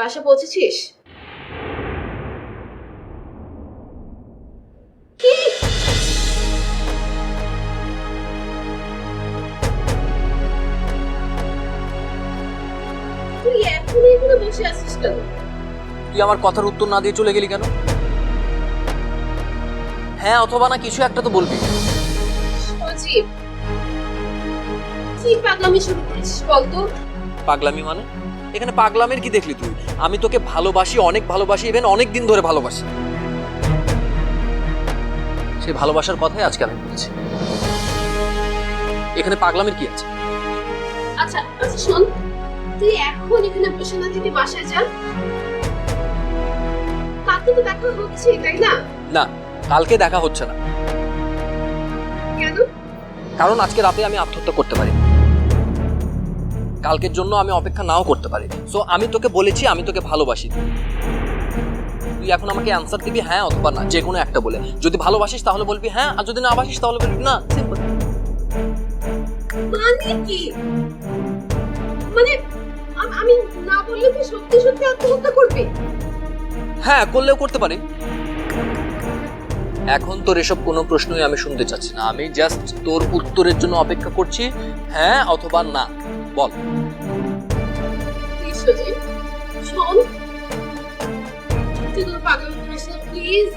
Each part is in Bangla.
বাসা পৌঁছেছিস? কি? তুই এখন এখানে বসে আছিস কেন? তুই আমার কথার উত্তর না দিয়ে চলে গেলি কেন? হ্যাঁ অথবা না কিছু একটা তো বলবি। সজীব, কি পাগলামি শুরু করেছিস বলতো? পাগলামি মানে? এখানে পাগলামের কি দেখলি তুই? আমি তোকে ভালোবাসি, অনেক ভালোবাসি, ইভেন অনেক দিন ধরে ভালোবাসি। সেই ভালোবাসার কথাই আজকে আমি বলছি। এখানে পাগলামের কি আছে? আচ্ছা আচ্ছা শোন, তুই এখন এখানে বসে না থেকে বাসায় যা। কালকে তো দেখা হচ্ছে তাই না? না, কালকে দেখা হচ্ছে না। কেন? কারণ আজকে রাতে আমি আত্মহত্যা করতে পারি। কালকের জন্য আমি অপেক্ষা নাও করতে পারি। সো আমি তোকে বলেছি আমি তোকে ভালোবাসি। তুই এখন আমাকে অ্যান্সার দিবি হ্যাঁ অথবা না, যে কোনো একটা বলে। যদি ভালোবাসিস তাহলে বলবি হ্যাঁ, আর যদি না বাসিস তাহলে বলবি না। সিম্পল। মানে কি? মানে আমি না বললে তুই সত্যি সত্যি আত্মহত্যা করবি? হ্যাঁ, করলেও করতে পারি। এখন তোর এসব কোনো প্রশ্নই আমি শুনতে চাচ্ছি না। আমি জাস্ট তোর উত্তরের জন্য অপেক্ষা করছি, হ্যাঁ অথবা না। বল। সজীব শোন, তুই তোর পাগলামি করিস না প্লিজ।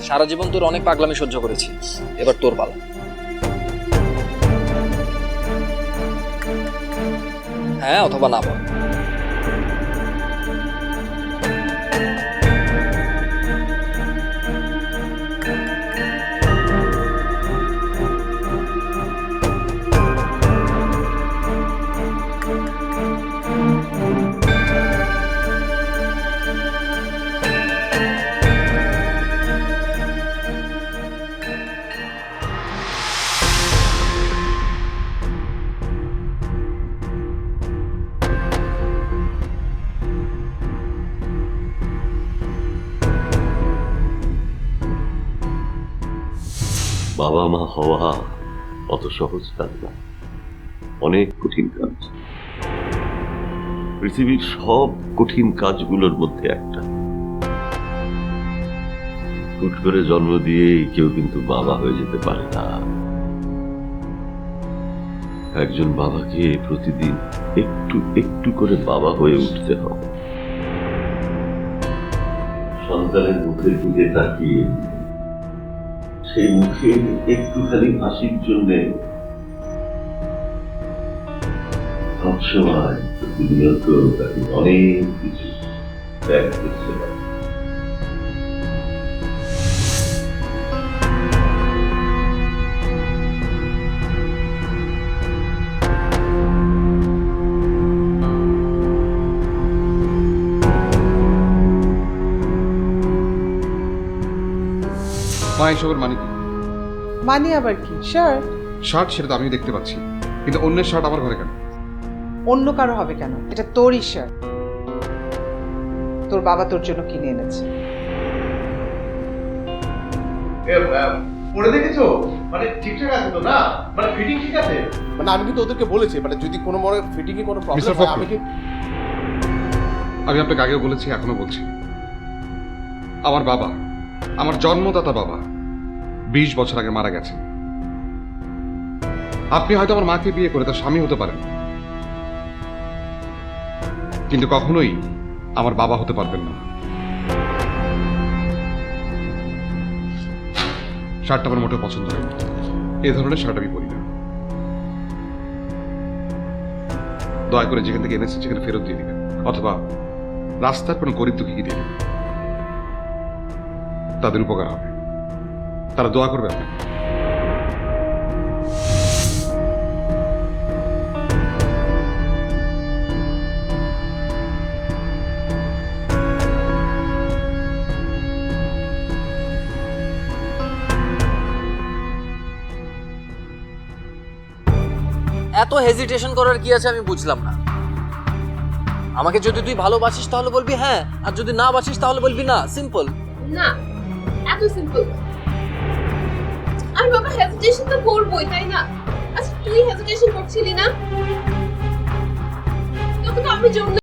সারা জীবন তোর অনেক পাগলামি সহ্য করেছি, এবার তোর পালা। হ্যাঁ অথবা না বল। বাবা মা হওয়া অত সহজ কাজ না, অনেক কঠিন কাজ। পৃথিবীর সব কঠিন কাজগুলোর মধ্যে একটা। হুট করে জন্ম দিয়ে কেউ কিন্তু বাবা হয়ে যেতে পারে না। একজন বাবাকে প্রতিদিন একটু একটু করে বাবা হয়ে উঠতে হবে। সন্তানের মুখের দিকে তাকিয়ে সেই মুখে একটুখানি হাসির জন্য সবসময় প্রতিনিয়ত তাকে অনেক কিছু ত্যাগ করতে হয়। মা এসবের মানে কি? মানে আবার কি? শার্ট। শার্ট সেটা তো আমিও দেখতে পাচ্ছি, কিন্তু অন্যের শার্ট আমার ঘরে কেন? অন্য কারো হবে কেন? এটা তোরই শার্ট, তোর বাবা তোর জন্য কিনে এনেছে। পরে দেখেছো? মানে ঠিকঠাক আছে তো না? মানে ফিটিং ঠিক আছে? মানে আমি কিন্তু ওদেরকে বলেছি, মানে যদি কোনো মনে ফিটিং এ কোনো প্রবলেম হয় আমি কি আমি আপনাকে আগেও বলেছি, এখনো বলছি, আমার বাবা, আমার জন্মদাতা বাবা 20 বছর আগে মারা গেছেন। আপনি হয়তো আমার মাকে বিয়ে করে তার স্বামী হতে পারেন, কিন্তু কখনোই আমার বাবা হতে পারবেন না। শার্টটা আমার মোটেও পছন্দ হয়নি। এই ধরনের শার্ট আমি পরি না। দয়া করে যেখান থেকে এনেছেন সেখানে ফেরত দিয়ে দিবেন, অথবা রাস্তার কোনো গরিব দুঃখীকে দিয়ে দিবেন। তাদের উপকার হবে, তারা দোয়া করবে আপনাকে। এত হেজিটেশন করার কি আছে আমি বুঝলাম না। আমাকে যদি তুই ভালোবাসিস তাহলে বলবি হ্যাঁ, আর যদি না বাসিস তাহলে বলবি না। সিম্পল। না, এত সিম্পল। আর বাবা হেজিটেশন তো করবোই তাই না? আচ্ছা তুই হেজিটেশন করছিলি না? তোকে তো আমি জন্য